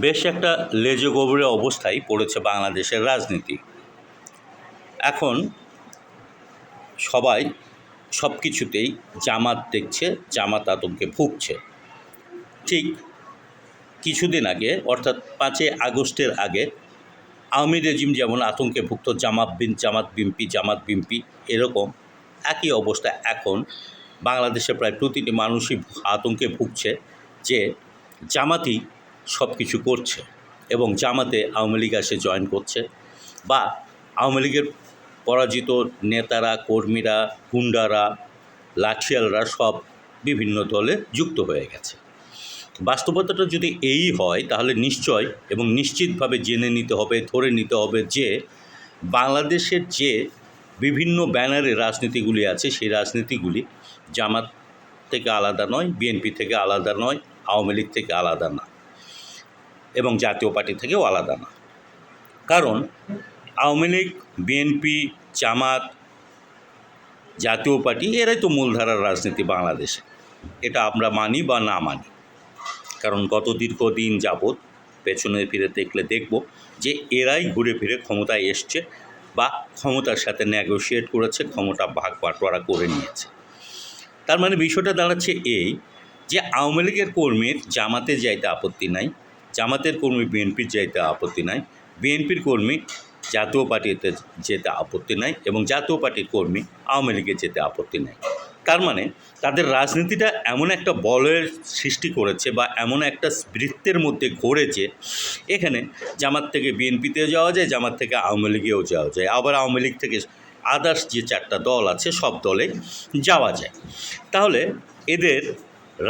বেশ একটা লেজে গভীরে অবস্থায় পড়েছে বাংলাদেশের রাজনীতি। এখন সবাই সব কিছুতেই জামাত দেখছে, জামাত আতঙ্কে ভুগছে। ঠিক কিছুদিন আগে অর্থাৎ 5ই আগস্টের আগে আওয়ামী রেজিম যেমন আতঙ্কে ভুগত জামাত বিএনপি এরকম একই অবস্থা এখন বাংলাদেশে প্রায় প্রতিটি মানুষই আতঙ্কে ভুগছে যে জামাতই সব কিছু করছে এবং জামাতে আওয়ামী লীগ এসে জয়েন করছে বা আওয়ামী লীগের পরাজিত নেতারা, কর্মীরা, গুন্ডারা, লাঠিয়ালরা সব বিভিন্ন দলে যুক্ত হয়ে গেছে। বাস্তবতাটা যদি এই হয় তাহলে নিশ্চয় এবং নিশ্চিতভাবে জেনে নিতে হবে, ধরে নিতে হবে যে বাংলাদেশের যে বিভিন্ন ব্যানারে রাজনীতিগুলি আছে সেই রাজনীতিগুলি জামাত থেকে আলাদা নয়, বিএনপি থেকে আলাদা নয়, আওয়ামী লীগ থেকে আলাদা না এবং জাতীয় পার্টি থেকেও আলাদা না। কারণ আওয়ামী লীগ, বিএনপি, জামাত, জাতীয় পার্টি এরাই তো মূলধারার রাজনীতি বাংলাদেশে। এটা আমরা মানি বা না মানি, কারণ গত দীর্ঘদিন যাবৎ পেছনে ফিরে দেখলে দেখব যে এরাই ঘুরে ফিরে ক্ষমতায় এসছে বা ক্ষমতার সাথে নেগোশিয়েট করেছে, ক্ষমতা ভাগ বাটোয়ারা করে নিয়েছে। তার মানে বিষয়টা দাঁড়াচ্ছে এই যে আওয়ামী লীগের কর্মীর জামাতে যাইতে আপত্তি নাই, জামাতের কর্মী বিএনপির যাইতে আপত্তি নাই, বিএনপির কর্মী জাতীয় পার্টিতে যেতে আপত্তি নাই এবং জাতীয় পার্টির কর্মী আওয়ামী লীগে যেতে আপত্তি নাই। তার মানে তাদের রাজনীতিটা এমন একটা বলয়ের সৃষ্টি করেছে বা এমন একটা বৃত্তের মধ্যে ঘোরেছে, এখানে জামাত থেকে বিএনপিতেও যাওয়া যায়, জামাত থেকে আওয়ামী লীগেও যাওয়া যায়, আবার আওয়ামী লীগ থেকে আদার্স যে 4টা দল আছে সব দলে যাওয়া যায়। তাহলে এদের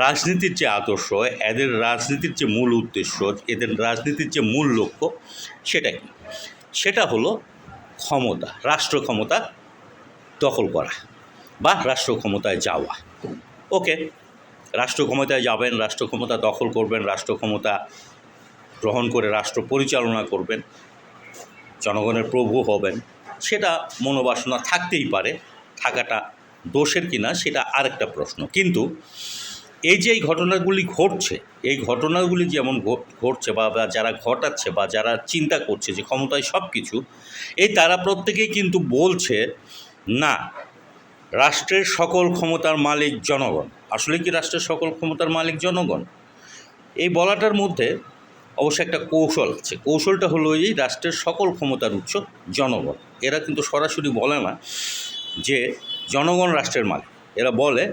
রাজনীতির যে আদর্শ, এদের রাজনীতির যে মূল উদ্দেশ্য, এদের রাজনীতির যে মূল লক্ষ্য সেটা কি? সেটা হলো ক্ষমতা, রাষ্ট্র ক্ষমতা দখল করা বা রাষ্ট্র ক্ষমতায় যাওয়া। ওকে, রাষ্ট্র ক্ষমতায় যাবেন, রাষ্ট্র ক্ষমতা দখল করবেন, রাষ্ট্র ক্ষমতা গ্রহণ করে রাষ্ট্র পরিচালনা করবেন, জনগণের প্রভু হবেন, সেটা মনোবাসনা থাকতেই পারে। থাকাটা দোষের কিনা সেটা আরেকটা প্রশ্ন। কিন্তু এই যে এই ঘটনাগুলি ঘটছে, এই ঘটনাগুলি যেমন ঘটছে বা যারা ঘটাচ্ছে বা যারা চিন্তা করছে যে ক্ষমতায় সব কিছু, এই তারা প্রত্যেকেই কিন্তু বলছে না, রাষ্ট্রের সকল ক্ষমতার মালিক জনগণ। আসলে কি রাষ্ট্রের সকল ক্ষমতার মালিক জনগণ? এই বলাটার মধ্যে অবশ্য একটা কৌশল আছে। কৌশলটা হলো এই, রাষ্ট্রের সকল ক্ষমতার উৎস জনগণ। এরা কিন্তু সরাসরি বলে না যে জনগণ রাষ্ট্রের মালিক, এরা বলে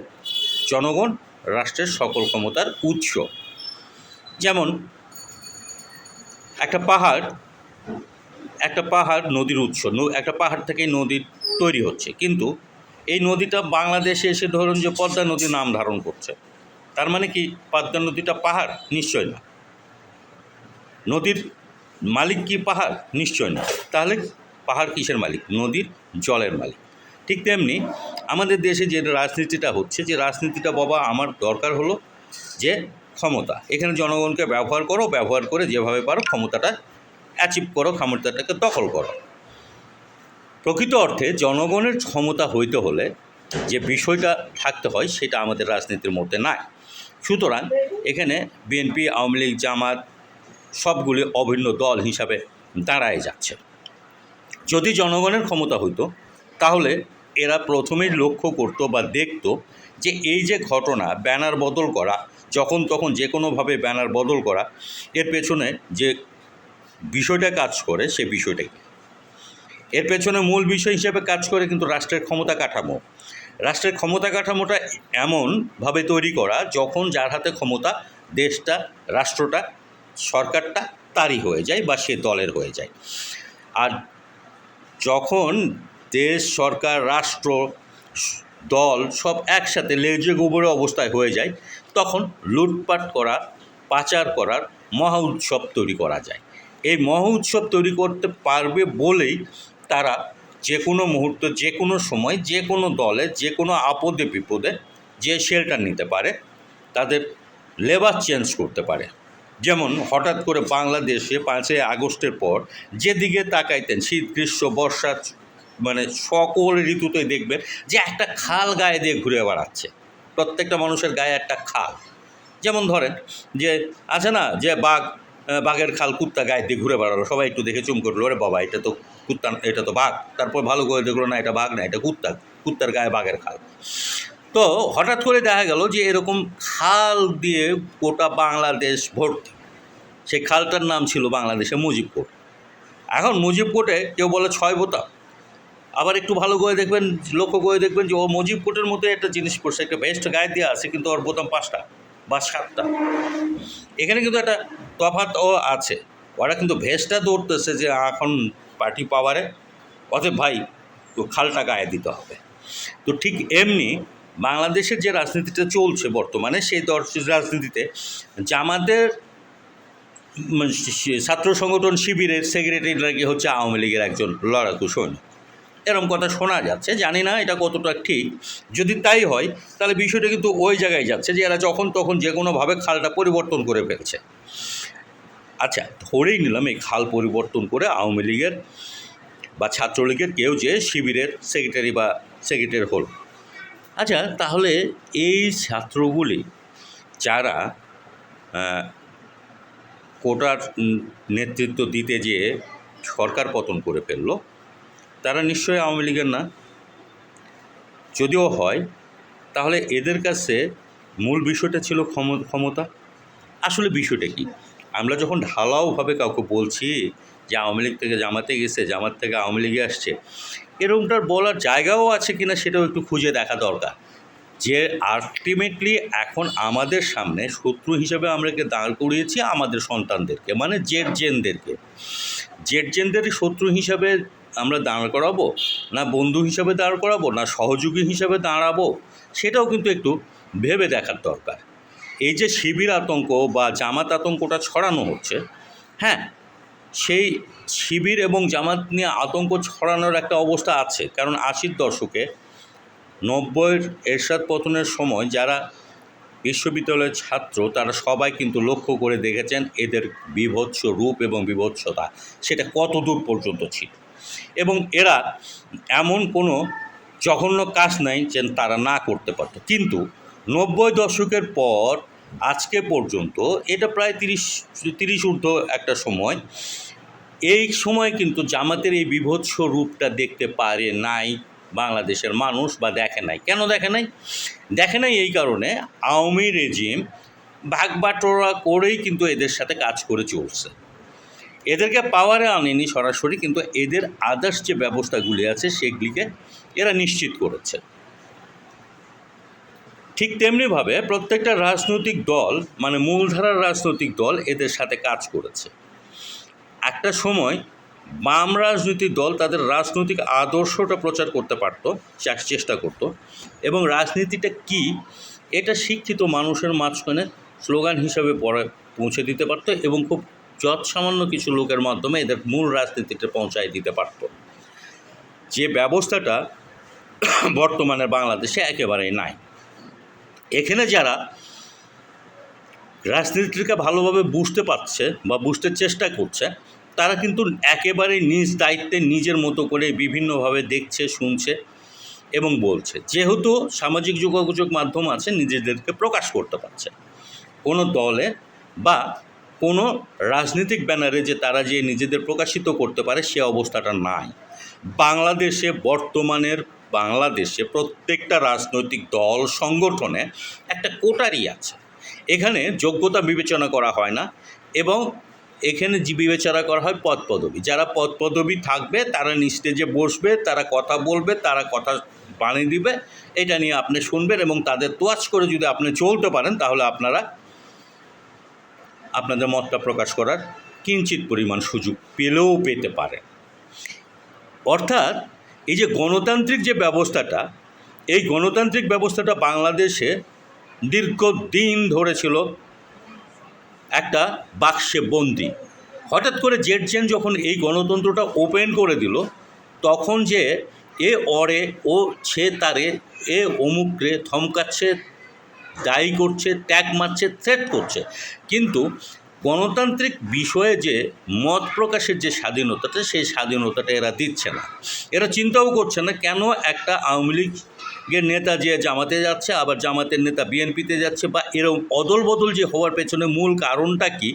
জনগণ রাষ্ট্রের সকল ক্ষমতার উৎস। যেমন একটা পাহাড় নদীর উৎস, একটা পাহাড় থেকেই নদী তৈরি হচ্ছে, কিন্তু এই নদীটা বাংলাদেশে এসে ধরুন যে পদ্মা নদী নাম ধারণ করছে, তার মানে কি পদ্মা নদীটা পাহাড়? নিশ্চয় না। নদীর মালিক কি পাহাড়? নিশ্চয় না। তাহলে পাহাড় কিসের মালিক? নদীর জলের মালিক। ঠিক তেমনি আমাদের দেশে যে রাজনীতিটা হচ্ছে, যে রাজনীতিটা বাবা আমার দরকার হলো যে ক্ষমতা, এখানে জনগণকে ব্যবহার করো, ব্যবহার করে যেভাবে পারো ক্ষমতাটা অ্যাচিভ করো, ক্ষমতাটাকে দখল করো। প্রকৃত অর্থে জনগণের ক্ষমতা হইতে হলে যে বিষয়টা থাকতে হয় সেটা আমাদের রাজনীতির মধ্যে নাই। সুতরাং এখানে বিএনপি, আওয়ামী লীগ, জামাত সবগুলি অভিন্ন দল হিসাবে দাঁড়ায় যাচ্ছে। যদি জনগণের ক্ষমতা হইতো তাহলে এরা প্রথমেই লক্ষ্য করতো বা দেখতো যে এই যে ঘটনা, ব্যানার বদল করা, যখন তখন যে কোনোভাবে ব্যানার বদল করা, এর পেছনে যে বিষয়টা কাজ করে সে বিষয়টা কি? এর পেছনে মূল বিষয় হিসেবে কাজ করে কিন্তু রাষ্ট্রের ক্ষমতা কাঠামো। রাষ্ট্রের ক্ষমতা কাঠামোটা এমনভাবে তৈরি করা যখন যার হাতে ক্ষমতা, দেশটা, রাষ্ট্রটা, সরকারটা তারই হয়ে যায় বা সে দলের হয়ে যায়। আর যখন দেশ, সরকার, রাষ্ট্র, দল সব একসাথে লেজে গোবরে অবস্থায় হয়ে যায়, তখন লুটপাট করা, পাচার করার মহা উৎসব তৈরি করা যায়। এই মহা উৎসব তৈরি করতে পারবে বলেই তারা যে কোনো মুহূর্তে, যে কোনো সময়, যে কোনো দলে, যে কোনো আপদে বিপদে যে শেল্টার নিতে পারে, তাদের লেবার চেঞ্জ করতে পারে। যেমন হঠাৎ করে বাংলাদেশে 5ই আগস্টের পর যেদিকে তাকাইতেন, শীত, গ্রীষ্ম, বর্ষা, মানে সকল ঋতুতেই দেখবেন যে একটা খাল গায়ে দিয়ে ঘুরে বেড়াচ্ছে। প্রত্যেকটা মানুষের গায়ে একটা খাল। যেমন ধরেন যে আছে না যে বাঘ বাঘের খাল কুত্তা গায়ে দিয়ে ঘুরে বেড়ালো, সবাই একটু দেখে চুম করলো, ওরে বাবা এটা তো কুত্তা, এটা তো বাঘ। তারপর ভালো করে দেখলো না এটা বাঘ না, এটা কুত্তা, কুত্তার গায়ে বাঘের খাল। তো হঠাৎ করে দেখা গেল যে এরকম খাল দিয়ে গোটা বাংলাদেশ ভর্তি। সেই খালটার নাম ছিল বাংলাদেশে মুজিবপুর। এখন মুজিবপুরে কেউ বলে 6 বোতাম, আবার একটু ভালো করে দেখবেন, লক্ষ্য করে দেখবেন যে ও মুজিবপুরের মধ্যে একটা জিনিস করছে, একটা ভেস্ট গায়ে দেওয়া আছে, কিন্তু ওর বোতাম 5টা বা 7টা। এখানে কিন্তু একটা তফাৎও আছে। ওরা কিন্তু ভেস্টটা ধরতেছে যে এখন পার্টি পাওয়ারে, অতএব ভাই তো খালটা গায়ে দিতে হবে। তো ঠিক এমনি বাংলাদেশের যে রাজনীতিটা চলছে বর্তমানে, সেই রাজনীতিতে জামাতের ছাত্র সংগঠন শিবিরের সেক্রেটারি নাকি হচ্ছে আওয়ামী লীগের একজন লড়াকু সৈনিক, এরকম কথা শোনা যাচ্ছে। জানি না এটা কতটা ঠিক। যদি তাই হয় তাহলে বিষয়টা কিন্তু ওই জায়গায় যাচ্ছে যে এরা যখন তখন যে কোনোভাবে খালটা পরিবর্তন করে ফেলছে। আচ্ছা, ধরেই নিলাম এই খাল পরিবর্তন করে আওয়ামী লীগের বা ছাত্রলীগের কেউ যে শিবিরের সেক্রেটারি হল। আচ্ছা, তাহলে এই ছাত্রগুলি যারা কোটার নেতৃত্ব দিতে যেয়ে সরকার পতন করে ফেললো, তারা নিশ্চয়ই আওয়ামী লীগের না। যদিও হয়, তাহলে এদের কাছে মূল বিষয়টা ছিল ক্ষমতা। আসলে বিষয়টা কি, আমরা যখন ঢালাওভাবে কাউকে বলছি যে আওয়ামী লীগ থেকে জামাতে গেছে, জামাত থেকে আওয়ামী লীগে আসছে, এরকমটার বলার জায়গাও আছে কিনা সেটাও একটু খুঁজে দেখা দরকার। যে আলটিমেটলি এখন আমাদের সামনে শত্রু হিসেবে আমরাকে দাঁড় করিয়েছি আমাদের সন্তানদেরকে, মানে জেটজেনদেরই শত্রু হিসাবে আমরা দাঁড় করাবো, না বন্ধু হিসাবে দাঁড় করাবো, না সহযোগী হিসাবে দাঁড়াবো, সেটাও কিন্তু একটু ভেবে দেখার দরকার। এই যে শিবির আতঙ্ক বা জামাত আতঙ্কটা ছড়ানো হচ্ছে, হ্যাঁ, সেই শিবির এবং জামাত নিয়ে আতঙ্ক ছড়ানোর একটা অবস্থা আছে। কারণ 80-র দশকে 90-এর এরশাদ পতনের সময় যারা বিশ্ববিদ্যালয়ের ছাত্র তারা সবাই কিন্তু লক্ষ্য করে দেখেছেন এদের বীভৎস রূপ এবং বীভৎসতা সেটা কত দূর পর্যন্ত ছিল, এবং এরা এমন কোনো জঘন্য কাজ নাই যে তারা না করতে পারত। কিন্তু 90 দশকের পর আজকে পর্যন্ত, এটা প্রায় 30 ঊর্ধ্ব একটা সময়, এই সময় কিন্তু জামাতের এই বীভৎস রূপটা দেখতে পারে নাই বাংলাদেশের মানুষ, বা দেখে নাই। কেন দেখে নাই এই কারণে আওয়ামী রেজিম ভাগবাটোয়ারা করেই কিন্তু এদের সাথে কাজ করে চলছে। এদেরকে পাওয়ারে আনেনি সরাসরি, কিন্তু এদের আদার্স যে ব্যবস্থাগুলি আছে সেগুলিকে এরা নিশ্চিত করেছে। ঠিক তেমনিভাবে প্রত্যেকটা রাজনৈতিক দল, মানে মূলধারার রাজনৈতিক দল এদের সাথে কাজ করেছে। একটা সময় বাম রাজনৈতিক দল তাদের রাজনৈতিক আদর্শটা প্রচার করতে পারত, চেষ্টা করত, এবং রাজনীতিটা কি এটা শিক্ষিত মানুষের মাঝখানে স্লোগান হিসাবে পৌঁছে দিতে পারত, এবং খুব যৎসামান্য কিছু লোকের মাধ্যমে এদের মূল রাজনীতিটা পৌঁছায় দিতে পারত। যে ব্যবস্থাটা বর্তমানে বাংলাদেশে একেবারেই নাই। এখানে যারা রাজনীতিকে ভালোভাবে বুঝতে পারছে বা বুঝতে চেষ্টা করছে, তারা কিন্তু একেবারে নিজ দায়িত্বে নিজের মতো করে বিভিন্নভাবে দেখছে, শুনছে এবং বলছে। যেহেতু সামাজিক যোগাযোগ মাধ্যম আছে, নিজেদেরকে প্রকাশ করতে পারছে। কোনো দলে বা কোনো রাজনৈতিক ব্যানারে যে তারা যে নিজেদের প্রকাশিত করতে পারে সে অবস্থাটা নাই বাংলাদেশে প্রত্যেকটা রাজনৈতিক দল সংগঠনে একটা কোটারি আছে। এখানে যোগ্যতা বিবেচনা করা হয় না, এবং এখানে যে বিবেচনা করা হয় পদ পদবি। যারা পদ পদবি থাকবে তারা স্টেজে বসবে, তারা কথা বলবে, তারা কথা বানিয়ে দিবে, এটা নিয়ে আপনি শুনবেন, এবং তাদের তোয়াজ করে যদি আপনি চলতে পারেন তাহলে আপনারা আপনাদের মতটা প্রকাশ করার কিঞ্চিত পরিমাণ সুযোগ পেতে পারেন। অর্থাৎ এই যে গণতান্ত্রিক যে ব্যবস্থাটা, এই গণতান্ত্রিক ব্যবস্থাটা বাংলাদেশে দীর্ঘদিন ধরে ছিল একটা বাক্সে বন্দি। হঠাৎ করে জেটজেন যখন এই গণতন্ত্রটা ওপেন করে দিল, তখন যে এ অরে ও ছে তারে, এ অমুকরে ধমকাচ্ছে, দায়ী করছে, ট্যাগ মারছে, থ্রেট করছে, কিন্তু গণতান্ত্রিক বিষয়ে যে মত প্রকাশের যে স্বাধীনতাটা, সেই স্বাধীনতাটা এরা দিচ্ছে না। এরা চিন্তাও করছে না কেন একটা আওয়ামী লীগ নেতা যে জামাতে যাচ্ছে, আবার জামাতের নেতা বিএনপিতে যাচ্ছে, বা এরকম অদল বদল যে হওয়ার পেছনে মূল কারণটা কি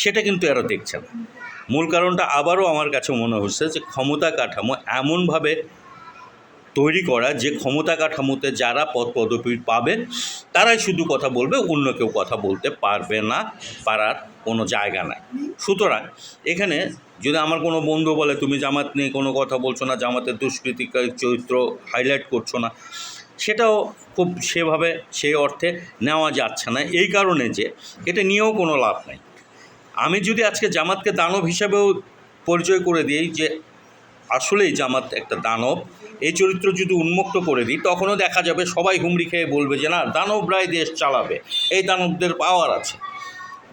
সেটা কিন্তু এরা দেখছে না। মূল কারণটা আবারও আমার কাছে মনে হচ্ছে যে ক্ষমতা কাঠামো এমনভাবে তৈরি করা যে ক্ষমতা কাঠামোতে যারা পদ পদবি পাবে তারাই শুধু কথা বলবে, অন্য কেউ কথা বলতে পারবে না, পারার কোনো জায়গা নাই। সুতরাং এখানে যদি আমার কোনো বন্ধু বলে তুমি জামাত নিয়ে কোনো কথা বলছো না, জামাতের দুষ্কৃতিকারী চরিত্র হাইলাইট করছো না, সেটাও খুব সেভাবে সেই অর্থে নেওয়া যাচ্ছে না, এই কারণে যে এটা নিয়েও কোনো লাভ নাই। আমি যদি আজকে জামাতকে দানব হিসাবেও পরিচয় করে দিই যে আসলেই জামাত একটা দানব, এই চরিত্র যদি উন্মুক্ত করে দিই, তখনও দেখা যাবে সবাই হুমড়ি খেয়ে বলবে যে না, দানবরাই দেশ চালাবে, এই দানবদের পাওয়ার আছে।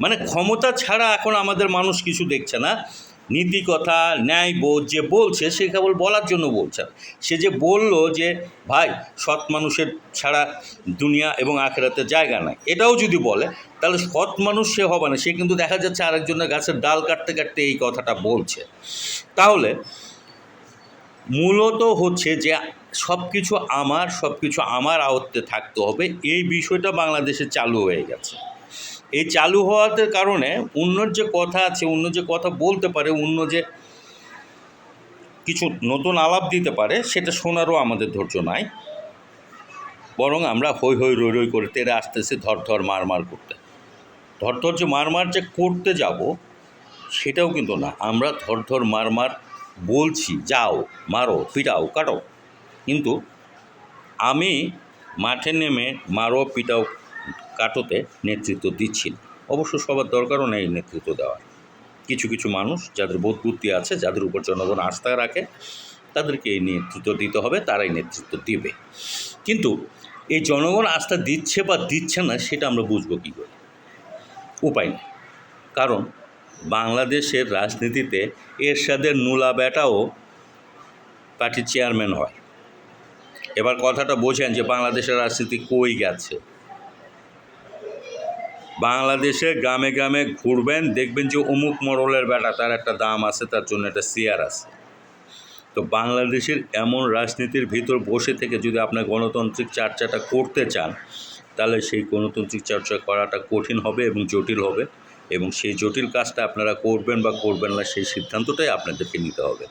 মানে ক্ষমতা ছাড়া এখন আমাদের মানুষ কিছু দেখছে না। নীতি কথা, ন্যায়বোধ যে বলছে সে কেবল বলার জন্য বলছে। সে যে বলল যে ভাই সৎ মানুষের ছাড়া দুনিয়া এবং আখেরাতে জায়গা নাই, এটাও যদি বলে তাহলে সৎ মানুষ সে হবে না, সে কিন্তু দেখা যাচ্ছে আরেকজনের গাছের ডাল কাটতে কাটতে এই কথাটা বলছে। তাহলে মূলত হচ্ছে যে সব কিছু আমার আয়ত্তে থাকতে হবে, এই বিষয়টা বাংলাদেশে চালু হয়ে গেছে। এই চালু হওয়াতে কারণে অন্যর যে কথা আছে, অন্য যে কথা বলতে পারে, অন্য যে কিছু নতুন আলাপ দিতে পারে, সেটা শোনারও আমাদের ধৈর্য নাই। বরং আমরা হই হই রই রই করে তেরে আসতেছি ধর মার করতে। ধর যে মার যে করতে যাব সেটাও কিন্তু না, আমরা ধর মার বলছি, যাও মারো পিটাও কাটো, কিন্তু আমি মাঠে নেমে মারো পিটাও কাটোতে নেতৃত্ব দিচ্ছি না। অবশ্য সবার দরকারও নেই নেতৃত্ব দেওয়ার। কিছু কিছু মানুষ যাদের বোধ বুদ্ধি আছে, যাদের উপর জনগণ আস্থা রাখে, তাদেরকে এই নেতৃত্ব দিতে হবে, তারাই নেতৃত্ব দিবে। কিন্তু এই জনগণ আস্থা দিচ্ছে বা দিচ্ছে না সেটা আমরা বুঝবো কী করে? উপায় নেই। কারণ বাংলাদেশের রাজনীতিতে এরশাদের নুলা বেটাও পার্টির চেয়ারম্যান হয়। এবার কথাটা বোঝেন যে বাংলাদেশের রাজনীতি কই গেছে। বাংলাদেশে গ্রামে গ্রামে ঘুরবেন, দেখবেন যে অমুক মোড়লের বেটা, তার একটা দাম আছে, তার জন্য একটা চেয়ার আছে। তো বাংলাদেশের এমন রাজনীতির ভিতর বসে থেকে যদি আপনার গণতান্ত্রিক চর্চাটা করতে চান, তাহলে সেই গণতান্ত্রিক চর্চা করাটা কঠিন হবে এবং জটিল হবে, এবং সেই জটিল কাজটা আপনারা করবেন বা করবেন না সেই সিদ্ধান্তটাই আপনাদেরকে নিতে হবে।